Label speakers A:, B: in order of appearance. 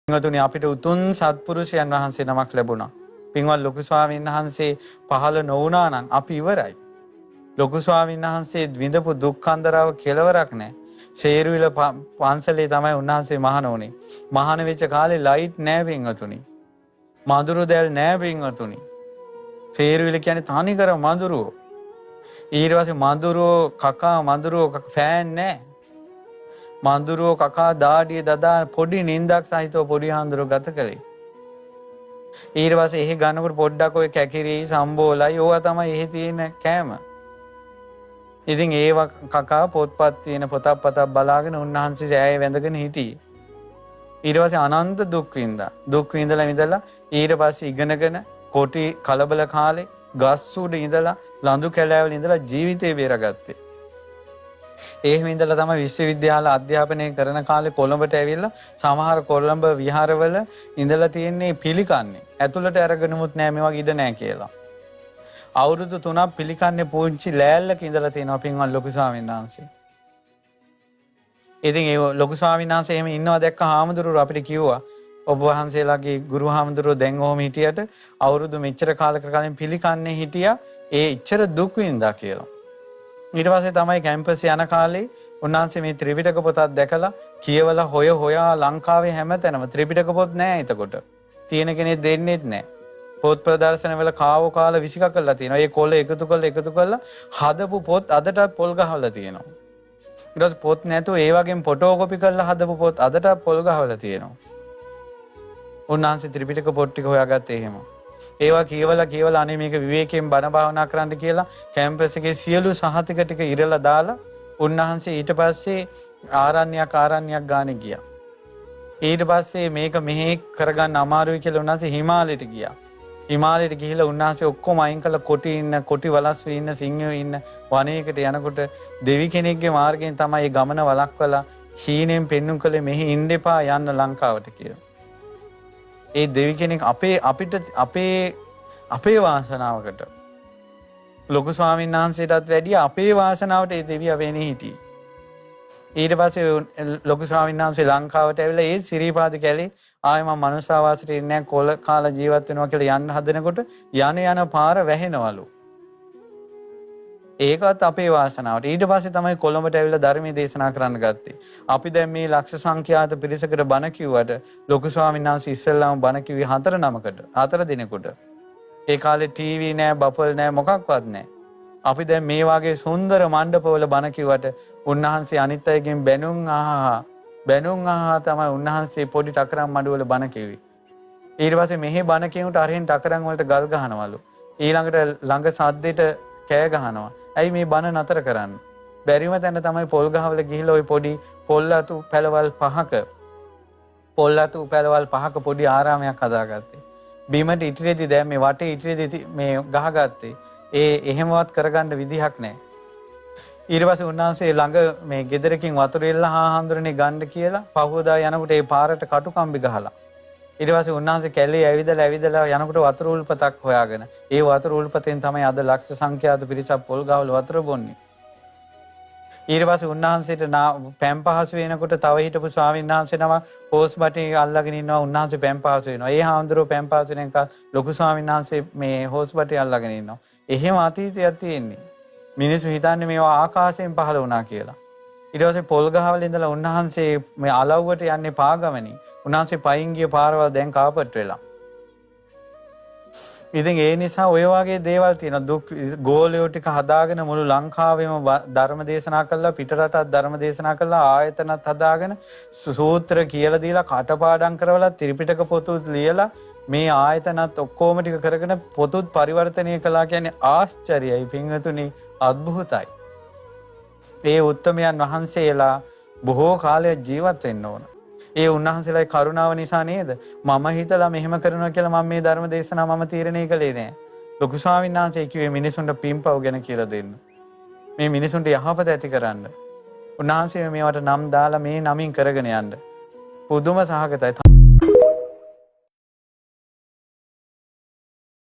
A: පින්වතුනි අපිට උතුම් සත්පුරුෂයන් වහන්සේ නමක් ලැබුණා. පින්වත් ලොකු ස්වාමීන් වහන්සේ පහළ නොවුණා නම් අපි ඉවරයි. ලොකු ස්වාමීන් වහන්සේ විඳපු දුක් අන්දරාව කෙලවරක් නැහැ. සේරුවිල පන්සලේ තමයි උන්වහන්සේ මහාන වුණේ. මහාන වෙච්ච කාලේ ලයිට් නැහැ පින්වතුනි. මදුරු දැල් නැහැ පින්වතුනි. සේරුවිල කියන්නේ තනිකර මදුරුව. ඊට පස්සේ මදුරුව කකා මදුරුව ෆෑන් නැහැ. මදුරුව කකා දාඩිය දදා පොඩි නින්දක් සහිතව පොඩි හාමුදුරුව ගත කළේ. ඊට පස්සේ එහෙ ගන්නකොට පොඩ්ඩක් ඔය කැකිරි සම්බෝලයි ඕවා තමයි එහෙ තියෙන කෑම. ඉතින් ඒව කකා පොත්පත් තියෙන පොතක් බලාගෙන උන්වහන්සේ සෑය වැඳගෙන හිටියේ. ඊට පස්සේ අනන්ත දුක් විඳා. දුක් විඳලා ඊට පස්සේ ඉගෙනගෙන කොටි කලබල කාලේ ගස් උඩ ඉඳලා ලඳු කැලෑවල ඉඳලා ජීවිතේ බේරගත්තේ. එහෙම ඉඳලා තමයි විශ්වවිද්‍යාල අධ්‍යාපනය කරන කාලේ කොළඹට ඇවිල්ලා සමහර කොළඹ විහාරවල ඉඳලා තියෙන්නේ පිළිකන්නේ. ඇතුළට අරගෙනමුත් නෑ මේ වගේ ඉඩ නෑ කියලා. අවුරුදු 3ක් පිළිකන්නේ පුංචි ලෑල්ලක ඉඳලා තියෙනවා පින්වත් ලොකු ස්වාමීන් වහන්සේ. ඉතින් ඒ ලොකු ස්වාමීන් වහන්සේ එහෙම ඉන්නවා දැක්ක හාමුදුරුවෝ අපිට කිව්වා ඔබ වහන්සේලාගේ ගුරු හාමුදුරුවෝ දැන් ඔහොම හිටියට අවුරුදු මෙච්චර කාලයකට කලින් පිළිකන්නේ හිටියා ඒ ඉච්චර දුක් විඳා කියලා. ඊට පස්සේ තමයි කැම්පස් යන කාලේ උන්වහන්සේ මේ ත්‍රිපිටක පොතක් දැකලා කියවලා හොයා ලංකාවේ හැමතැනම ත්‍රිපිටක පොත් නෑ එතකොට. තියෙන කෙනෙක් දෙන්නෙත් නෑ. පොත් ප්‍රදර්ශන වල කාවෝ කාලා විසික කරලා තියෙනවා. ඒ කොළ එකතු කරලා හදපු පොත් අදටත් පොල් ගහවලා තියෙනවා. ඊට පස්සේ පොත් නැතුව ඒ වගේම ෆොටෝකොපි කරලා හදපු පොත් අදටත් පොල් ගහවලා තියෙනවා. උන්වහන්සේ ත්‍රිපිටක පොත් ටික හොයාගත්තේ එහෙම. ඒවා කියවලා අනේ මේක විවේකයෙන් බණ භාවනා කරන්න කියලා කැම්පස් එකේ සියලු සහතික ටික ඉරලා දාලා උන්වහන්සේ ඊට පස්සේ ආරණ්‍යයක් ගානේ ගියා. ඊට පස්සේ මේක මෙහෙ කරගන්න අමාරුයි කියලා උන්වහන්සේ හිමාලයට ගියා. හිමාලයට ගිහිලා උන්වහන්සේ ඔක්කොම අයින් කළා කොටි වලස්සු ඉන්න සිංහයෝ ඉන්න වනයේකට යනකොට දෙවි කෙනෙක්ගේ මාර්ගයෙන් තමයි මේ ගමන වළක්වලා හීනෙන් පෙන්눔 කළේ මෙහි ඉන්න එපා යන්න ලංකාවට කියලා. ඒ දෙවි කෙනෙක් අපේ වාසනාවකට ලොකු ස්වාමීන් වහන්සේටත් වැඩිය අපේ වාසනාවට ඒ දෙවියා වෙන්නේ හිටියේ. ඊට පස්සේ ලොකු ස්වාමීන් වහන්සේ ලංකාවට ඇවිල්ලා ඒ සිරිපාද කැලේ ආයෙ මම මනුස්සාවාසයට ඉන්නේ නැහැ කොල කාලා ජීවත් වෙනවා කියලා යන්න හදනකොට යන පාර වැහෙනවලු. ඒකත් අපේ වාසනාවට. ඊට පස්සේ තමයි කොළඹට ඇවිල්ලා ධර්මයේ දේශනා කරන්න ගත්තේ. අපි දැන් මේ ලක්ෂ සංඛ්‍යාත පිරිසකට බණ කිව්වට ලොකු ස්වාමීන් වහන්සේ ඉස්සෙල්ලාම බණ කිව්වේ 4 දිනකට. ඒ කාලේ ටීවී නෑ, බපල් නෑ, මොකක්වත් නෑ. අපි දැන් මේ වගේ සුන්දර මණ්ඩපවල බණ කිව්වට උන්වහන්සේ අනිත් අයගෙන් බැනුම් අහා තමයි උන්වහන්සේ පොඩි ටකරම් මඩුවල බණ කිව්වේ. ඊට පස්සේ මෙහි බණ කියනකොට අරහෙන් ටකරම් වලට ගල් ගහනවලු. ඊළඟට ළඟ සද්දෙට කෑ ගහනවා. ඇයි මේ බණ නතර කරන්න? බැරිම තැන තමයි පොල් ගහවල ගිහිල්ලා ওই පොඩි පොල් අතු පැලවල් පහක පොඩි ආරාමයක් හදාගත්තේ. බීමට ඉටිරෙදි දැන් මේ වටේ ඉටිරෙදි මේ ගහගත්තේ. එහෙමවත් කරගන්න විදිහක් නැහැ. ඊට පස්සේ උන්වහන්සේ ළඟ මේ ගෙදරකින් වතුර එල්ල හාමුදුරනේ ගන්න කියලා පහුවදා යනකොට ඒ පාරට කටුකම්බි ගහලා. ඊට පස්සේ උන්වහන්සේ කැලේ ඇවිදලා යනකොට වතුර උල්පතක් හොයාගෙන ඒ වතුර උල්පතෙන් තමයි අද ලක්ෂ සංඛ්‍යාත පිරිසක් පොල් ගහවල වතුර බොන්නේ. ඊට පස්සේ උන්වහන්සේට පැම් පහසු වෙනකොට තව හිටපු ස්වාමීන් වහන්සේ නම හොස් බටේ අල්ලගෙන ඉන්නවා. උන්වහන්සේ පැම් පහසු වෙනවා. ඒ හාමුදුරුවෝ පැම් පහසු වෙනකන් ලොකු ස්වාමීන් වහන්සේ මේ හොස් බටේ අල්ලගෙන ඉන්නවා. එහෙම අතීතයක් තියෙන්නේ. මිනිස්සු හිතන්නේ මේවා ආකාශයෙන් පහළ වුණා කියලා. ඊට පස්සේ පොල් ගහවල ඉඳලා උන්වහන්සේ මේ අලව්වට යන්නේ පාගමනේ. උන්වහන්සේ පයින් ගිය පාරවල් දැන් කාපට් වෙලා. ඉතින් ඒ නිසා ඔය වගේ දේවල් තියෙනවා. දුක් ගෝලියෝ ටික හදාගෙන මුළු ලංකාවෙම ධර්ම දේශනා කළා, පිටරටත් ධර්ම දේශනා කළා, ආයතනත් හදාගෙන සූත්‍ර කියලා දීලා කටපාඩම් කරවලා ත්‍රිපිටක පොතුත් ලියලා මේ ආයතනත් ඔක්කොම ටික කරගෙන පොතුත් පරිවර්තනය කළා කියන්නේ ආශ්චර්යයි පින්වතුනි, අద్භූතයි. ඒ උත්තමයන් වහන්සේලා බොහෝ කාලයක් ජීවත් වෙන්න ඕන. ඒ උන්වහන්සේලාගේ කරුණාව නිසා නේද මම හිතලා මෙහෙම කරනවා කියලා මම මේ ධර්ම දේශනාව මම තීරණය කළේ නෑ. ලොකු ස්වාමීන් වහන්සේ කිව්වේ මිනිසුන්ට පින්පව් ගැන කියලා දෙන්න. මේ මිනිසුන්ට යහපත ඇති කරන්න. උන්වහන්සේ මේවට නම් දාලා මේ නමින් කරගෙන යන්න. පුදුම සහගතයි.